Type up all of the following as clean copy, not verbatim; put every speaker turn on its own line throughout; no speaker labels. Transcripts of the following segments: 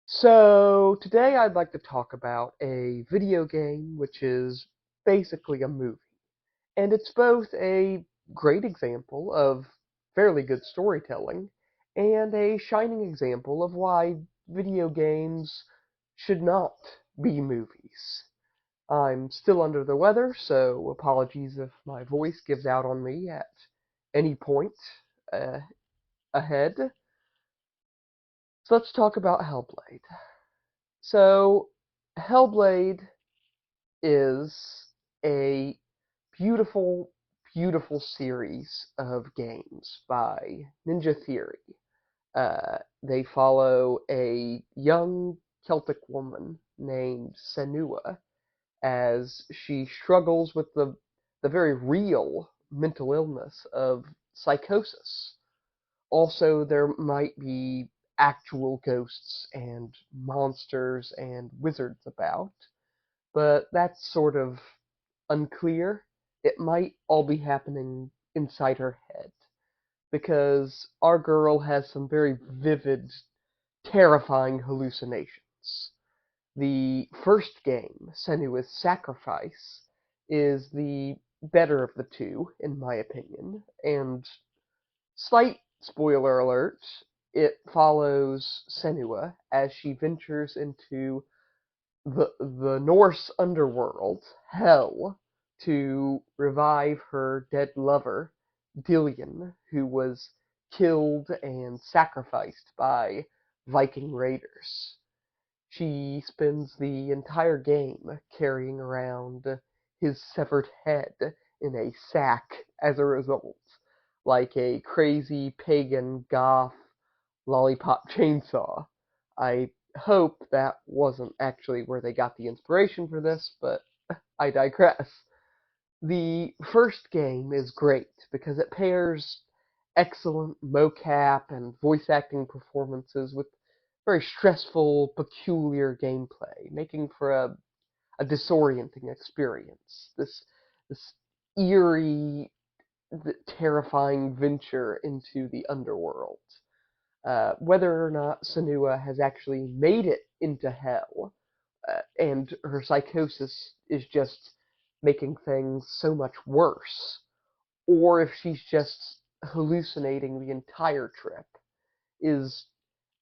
So, today I'd like to talk about a video game which is basically a movie. And it's both a great example of fairly good storytelling and a shining example of why video games should not be movies. I'm still under the weather, so apologies if my voice gives out on me at any point uh, ahead. So let's talk about Hellblade. So, Hellblade is a beautiful, beautiful series of games by Ninja Theory. They follow a young Celtic woman named Senua as she struggles with the very real mental illness of psychosis. Also, there might be actual ghosts and monsters and wizards about, but that's sort of unclear. It might all be happening inside her head, because our girl has some very vivid, terrifying hallucinations. The first game, Senua's Sacrifice, is the better of the two, in my opinion, and slight spoiler alert, it follows Senua as she ventures into the Norse underworld, Hell, to revive her dead lover, Dillion, who was killed and sacrificed by Viking raiders. She spends the entire game carrying around his severed head in a sack as a result, like a crazy pagan goth lollipop chainsaw. I hope that wasn't actually where they got the inspiration for this, but I digress. The first game is great because it pairs excellent mocap and voice acting performances with very stressful, peculiar gameplay, making for a disorienting experience. This eerie, terrifying venture into the underworld. Whether or not Senua has actually made it into hell, and her psychosis is just making things so much worse, or if she's just hallucinating the entire trip, is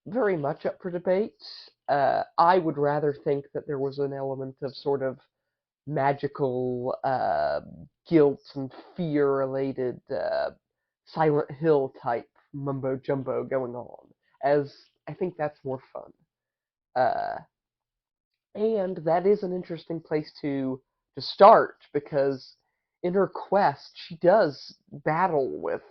very much up for debate. I would rather think that there was an element of sort of magical guilt and fear related Silent Hill type mumbo jumbo going on, as I think that's more fun. Uh, and that is an interesting place to start because in her quest she does battle with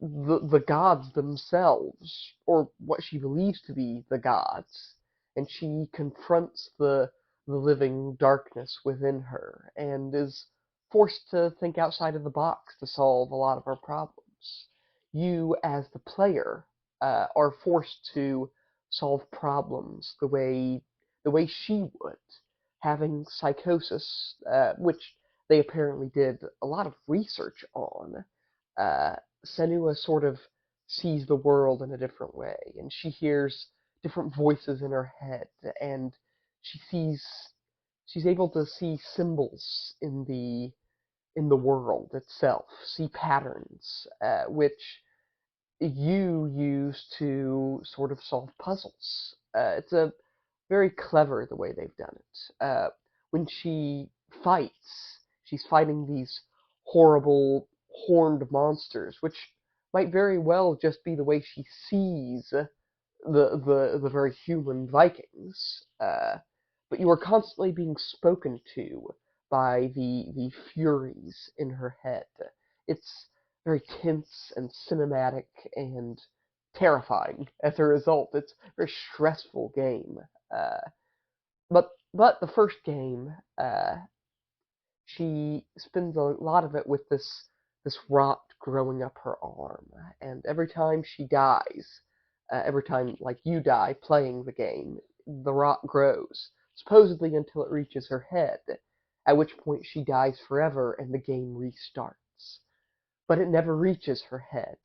the gods themselves, or what she believes to be the gods, and she confronts the living darkness within her and is forced to think outside of the box to solve a lot of her problems. You, as the player, are forced to solve problems the way she would, having psychosis, which they apparently did a lot of research on. Uh, Senua sort of sees the world in a different way, and she hears different voices in her head, and she sees she's able to see symbols in the world itself, see patterns, which you use to sort of solve puzzles. It's a very clever the way they've done it. When she fights, she's fighting these horrible horned monsters, which might very well just be the way she sees the very human Vikings. But you are constantly being spoken to by the furies in her head. It's very tense and cinematic and terrifying as a result. It's a very stressful game. Uh, but the first game, she spends a lot of it with this rot growing up her arm, and every time she dies, every time like you die playing the game, the rot grows, supposedly until it reaches her head, at which point she dies forever and the game restarts. But it never reaches her head.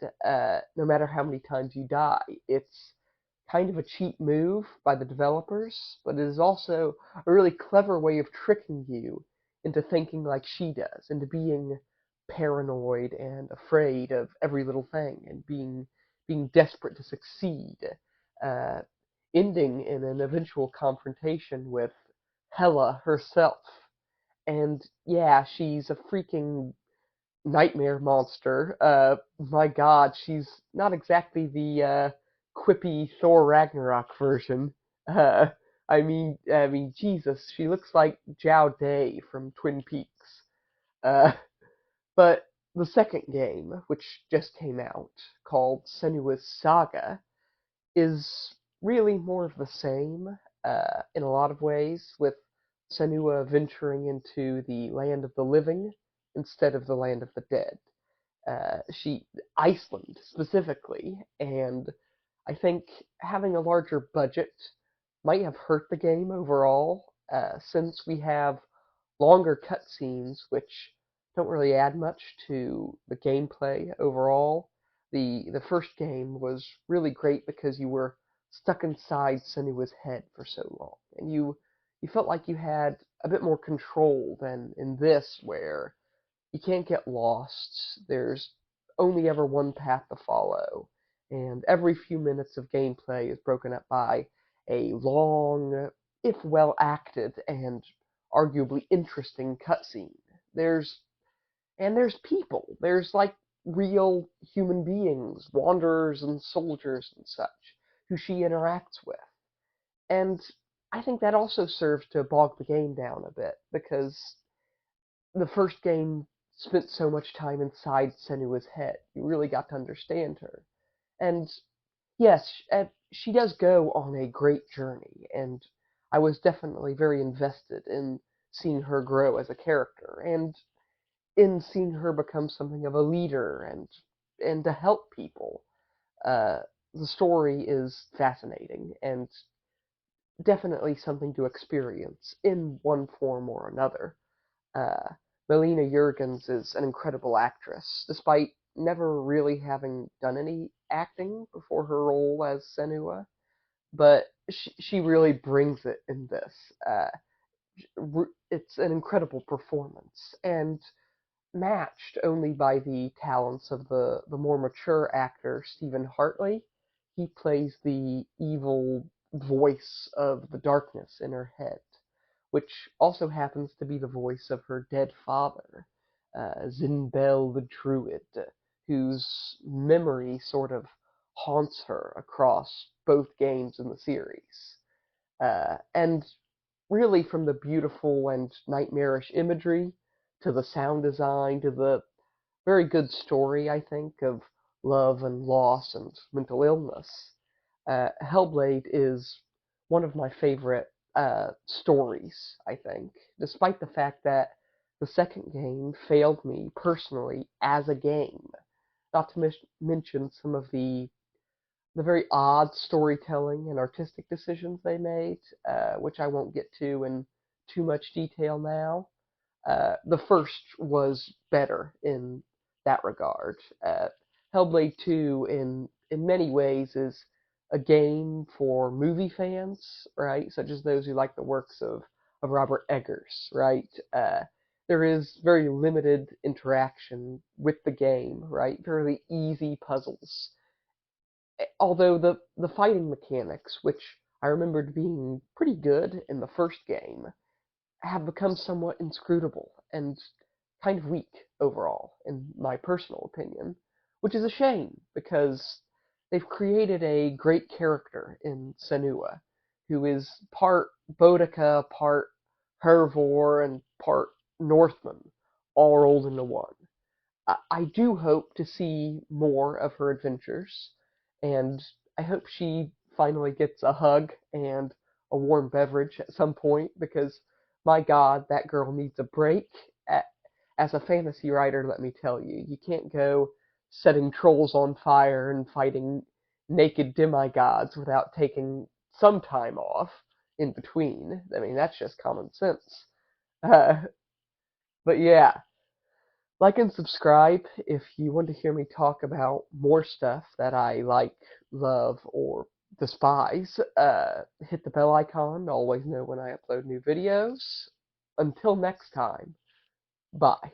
No matter how many times you die, it's kind of a cheap move by the developers, but it is also a really clever way of tricking you into thinking like she does, into being paranoid and afraid of every little thing, and being desperate to succeed, uh, ending in an eventual confrontation with Hela herself. And yeah, she's a freaking nightmare monster. My God, she's not exactly the quippy Thor Ragnarok version. Uh, I mean, Jesus, she looks like Zhao Day from Twin Peaks. Uh, but the second game, which just came out, called Senua's Saga, is really more of the same in a lot of ways, with Senua venturing into the land of the living instead of the land of the dead. She Iceland specifically, and I think having a larger budget might have hurt the game overall, since we have longer cutscenes, which don't really add much to the gameplay overall. The first game was really great because you were stuck inside Senua's head for so long, and you felt like you had a bit more control than in this, where you can't get lost. There's only ever one path to follow, and every few minutes of gameplay is broken up by a long, if well acted, and arguably interesting cutscene. There's there's people. There's like real human beings, wanderers and soldiers and such, who she interacts with. And I think that also serves to bog the game down a bit, because the first game spent so much time inside Senua's head. You really got to understand her. And yes, she does go on a great journey, and I was definitely very invested in seeing her grow as a character, and in seeing her become something of a leader and to help people. Uh, the story is fascinating and definitely something to experience in one form or another. Uh, Melina Jurgens is an incredible actress, despite never really having done any acting before her role as Senua. But she really brings it in this. It's an incredible performance, and matched only by the talents of the more mature actor Stephen Hartley. He plays the evil voice of the darkness in her head, which also happens to be the voice of her dead father, Zinbel the Druid, whose memory sort of haunts her across both games in the series. And really, from the beautiful and nightmarish imagery to the sound design to the very good story, I think, of love and loss and mental illness, Hellblade is one of my favorite stories, I think, despite the fact that the second game failed me personally as a game. Not to mention some of the very odd storytelling and artistic decisions they made, which I won't get to in too much detail now. The first was better in that regard. Hellblade 2, in many ways, is a game for movie fans, right? Such as those who like the works of Robert Eggers, right? There is very limited interaction with the game, right? Fairly easy puzzles, although the fighting mechanics, which I remembered being pretty good in the first game, have become somewhat inscrutable and kind of weak overall, in my personal opinion, which is a shame because they've created a great character in Senua, who is part Boudica, part Hervor, and part Northman, all rolled into one. I do hope to see more of her adventures, and I hope she finally gets a hug and a warm beverage at some point, because, my God, that girl needs a break. As a fantasy writer, let me tell you, you can't go setting trolls on fire and fighting naked demigods without taking some time off in between. I mean, that's just common sense. Uh, but yeah, like and subscribe if you want to hear me talk about more stuff that I like, love, or despise. Hit the bell icon to always know when I upload new videos. Until next time, bye.